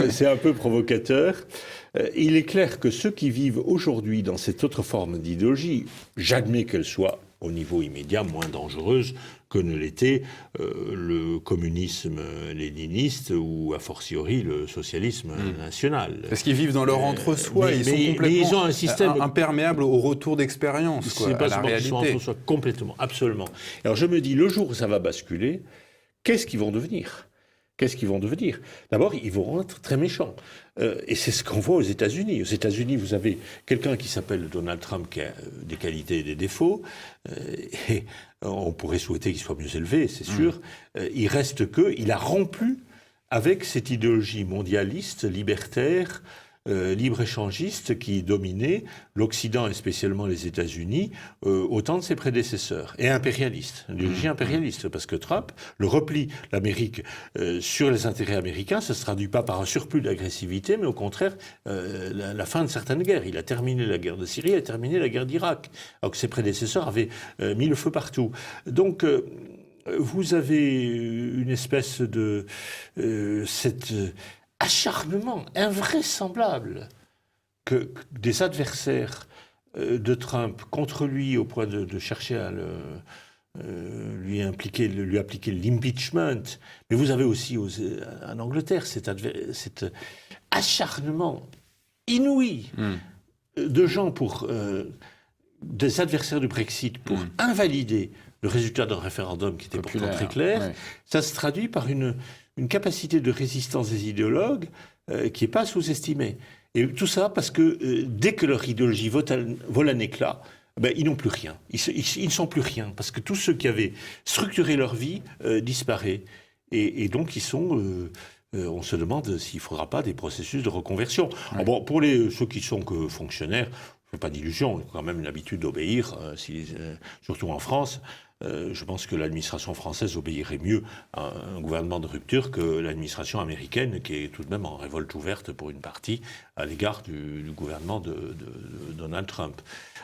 c'est un peu provocateur. Il est clair que ceux qui vivent aujourd'hui dans cette autre forme d'idéologie, j'admets qu'elle soit au niveau immédiat moins dangereuse que ne l'était le communisme léniniste ou a fortiori le socialisme national. Parce qu'ils vivent dans leur entre-soi, ils sont complètement ils ont un système imperméable au retour d'expérience, c'est pas à la réalité. Complètement, absolument. Alors je me dis, le jour où ça va basculer, qu'est-ce qu'ils vont devenir ? D'abord, ils vont être très méchants. Et c'est ce qu'on voit aux États-Unis. Aux États-Unis, vous avez quelqu'un qui s'appelle Donald Trump qui a des qualités et des défauts. Et on pourrait souhaiter qu'il soit mieux élevé, c'est sûr. Il reste qu'il a rompu avec cette idéologie mondialiste, libertaire, libre-échangiste qui dominait l'Occident et spécialement les États-Unis au temps de ses prédécesseurs, et impérialiste, l'idéologie impérialiste, parce que Trump, le repli l'Amérique sur les intérêts américains, ça se traduit pas par un surplus d'agressivité, mais au contraire la fin de certaines guerres. Il a terminé la guerre de Syrie, il a terminé la guerre d'Irak, alors que ses prédécesseurs avaient mis le feu partout. Donc vous avez une espèce de cette acharnement invraisemblable que des adversaires de Trump contre lui au point de chercher à lui appliquer l'impeachment. Mais vous avez aussi en Angleterre cet acharnement inouï de gens des adversaires du Brexit pour invalider le résultat d'un référendum qui était pourtant très clair. Ouais. Ça se traduit par une capacité de résistance des idéologues qui n'est pas sous-estimée. Et tout ça parce que dès que leur idéologie vole un éclat, ils n'ont plus rien. Ils ne sont plus rien. Parce que tous ceux qui avaient structuré leur vie disparaissent. Et donc, ils sont... on se demande s'il ne faudra pas des processus de reconversion. Ouais. Alors bon, pour ceux qui sont que fonctionnaires, je n'ai pas d'illusion, ils ont quand même une habitude d'obéir, surtout en France. Je pense que l'administration française obéirait mieux à un gouvernement de rupture que l'administration américaine, qui est tout de même en révolte ouverte pour une partie à l'égard du gouvernement de Donald Trump.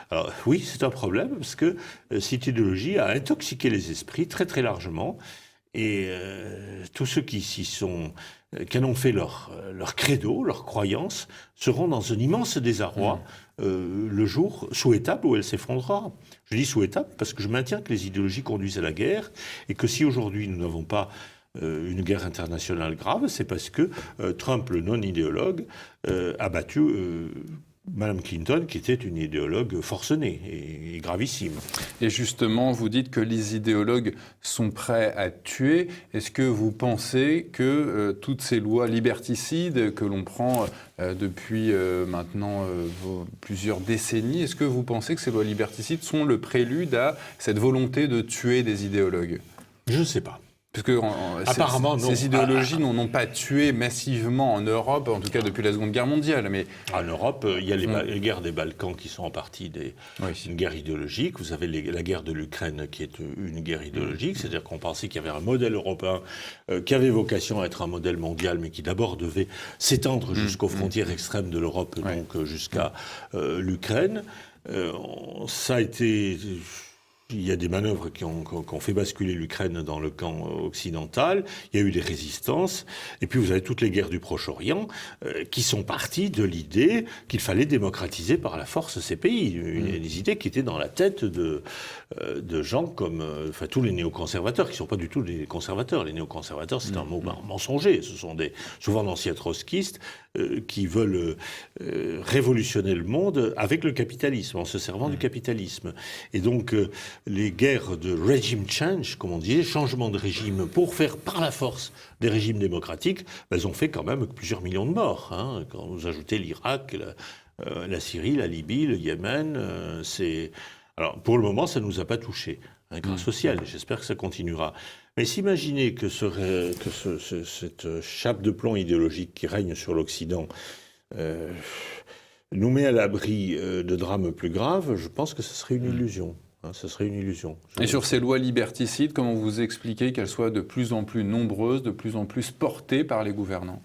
Alors oui, c'est un problème, parce que cette idéologie a intoxiqué les esprits très très largement, et tous ceux qui en ont fait leur credo, leur croyance, seront dans un immense désarroi le jour souhaitable où elle s'effondrera. Je dis souhaitable parce que je maintiens que les idéologies conduisent à la guerre et que si aujourd'hui nous n'avons pas une guerre internationale grave, c'est parce que Trump, le non-idéologue, a battu Madame Clinton, qui était une idéologue forcenée et gravissime. Et justement, vous dites que les idéologues sont prêts à tuer. Est-ce que vous pensez que toutes ces lois liberticides que l'on prend depuis maintenant plusieurs décennies, est-ce que vous pensez que ces lois liberticides sont le prélude à cette volonté de tuer des idéologues ? Je ne sais pas. Parce que apparemment, ces idéologies n'ont pas tué massivement en Europe, en tout cas depuis la Seconde Guerre mondiale. Mais en Europe, il y a les guerres des Balkans qui sont en partie une guerre idéologique. Vous avez la guerre de l'Ukraine qui est une guerre idéologique, c'est-à-dire qu'on pensait qu'il y avait un modèle européen qui avait vocation à être un modèle mondial, mais qui d'abord devait s'étendre jusqu'aux frontières extrêmes de l'Europe, donc jusqu'à l'Ukraine. Ça a été... Il y a des manœuvres qui ont fait basculer l'Ukraine dans le camp occidental. Il y a eu des résistances. Et puis vous avez toutes les guerres du Proche-Orient qui sont parties de l'idée qu'il fallait démocratiser par la force ces pays. Des idées qui étaient dans la tête de gens comme tous les néoconservateurs, qui ne sont pas du tout des conservateurs. Les néoconservateurs, c'est un mot mensonger. Ce sont souvent d'anciens trotskistes qui veulent révolutionner le monde avec le capitalisme, en se servant du capitalisme. Et donc... les guerres de regime change, comme on disait, changement de régime pour faire par la force des régimes démocratiques, elles ont fait quand même plusieurs millions de morts. Hein, quand vous ajoutez l'Irak, la Syrie, la Libye, le Yémen, Alors, pour le moment, ça ne nous a pas touchés, grâce au ciel. J'espère que ça continuera. Mais s'imaginer que cette chape de plomb idéologique qui règne sur l'Occident nous met à l'abri de drames plus graves, je pense que ce serait une illusion. Ce serait une illusion. Et sur ces lois liberticides, comment vous expliquez qu'elles soient de plus en plus nombreuses, de plus en plus portées par les gouvernants ?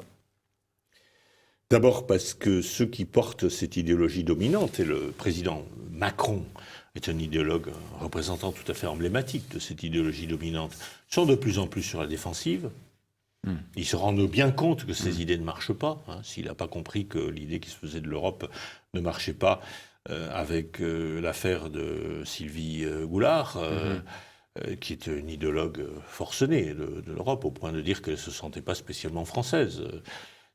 D'abord parce que ceux qui portent cette idéologie dominante, et le président Macron est un idéologue, un représentant tout à fait emblématique de cette idéologie dominante, sont de plus en plus sur la défensive. Ils se rendent bien compte que ces idées ne marchent pas. S'il n'a pas compris que l'idée qui se faisait de l'Europe ne marchait pas, avec l'affaire de Sylvie Goulard, qui est une idéologue forcenée de l'Europe, au point de dire qu'elle ne se sentait pas spécialement française.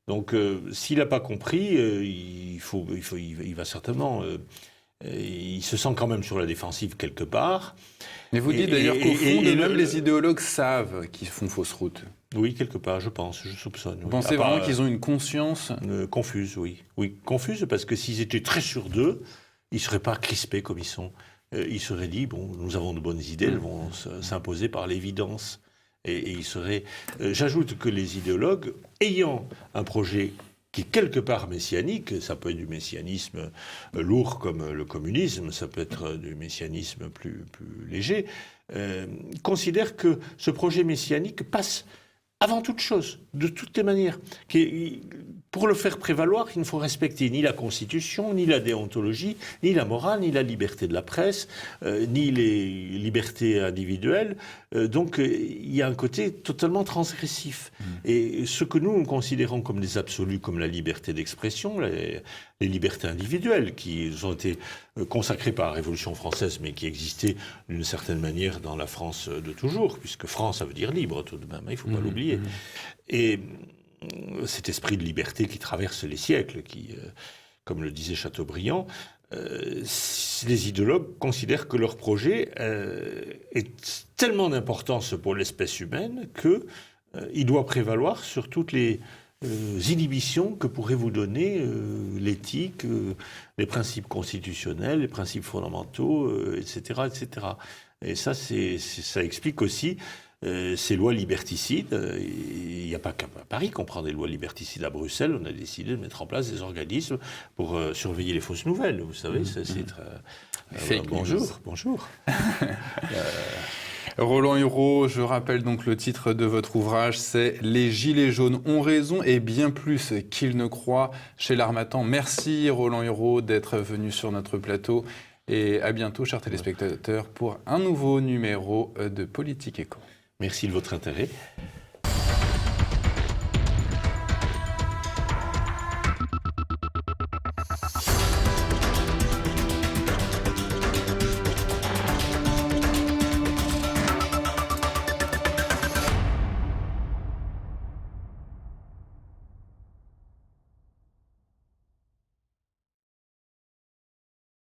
Donc, s'il n'a pas compris, il va certainement... il se sent quand même sur la défensive quelque part. Mais vous dites d'ailleurs qu'au fond, même les idéologues savent qu'ils font fausse route. Oui, quelque part, je pense, je soupçonne. Vous pensez vraiment qu'ils ont une conscience confuse, oui. Oui, confuse, parce que s'ils étaient très sûrs d'eux, ils ne seraient pas crispés comme ils sont. Ils seraient dit, bon, nous avons de bonnes idées, elles vont s'imposer par l'évidence. Et ils seraient... J'ajoute que les idéologues, ayant un projet qui est quelque part messianique, ça peut être du messianisme lourd comme le communisme, ça peut être du messianisme plus léger, considèrent que ce projet messianique passe avant toute chose, de toutes les manières. Pour le faire prévaloir, il ne faut respecter ni la Constitution, ni la déontologie, ni la morale, ni la liberté de la presse, ni les libertés individuelles. Donc il y a un côté totalement transgressif. Et ce que nous considérons comme des absolus, comme la liberté d'expression, les libertés individuelles, qui ont été consacrées par la Révolution française, mais qui existaient d'une certaine manière dans la France de toujours, puisque France, ça veut dire libre tout de même, il ne faut pas l'oublier. Et cet esprit de liberté qui traverse les siècles, qui, comme le disait Chateaubriand, les idéologues considèrent que leur projet est tellement d'importance pour l'espèce humaine que il doit prévaloir sur toutes les inhibitions que pourrait vous donner l'éthique, les principes constitutionnels, les principes fondamentaux, etc., etc. Et ça, ça explique aussi ces lois liberticides. Il n'y a pas qu'à Paris qu'on prend des lois liberticides. À Bruxelles, on a décidé de mettre en place des organismes pour surveiller les fausses nouvelles. Vous savez, c'est bonjour, bonjour. Roland Hureau, je rappelle donc le titre de votre ouvrage, c'est « Les Gilets jaunes ont raison et bien plus qu'ils ne croient » chez l'Harmattan. Merci Roland Hureau d'être venu sur notre plateau et à bientôt, chers téléspectateurs, pour un nouveau numéro de Politique Éco. Merci de votre intérêt.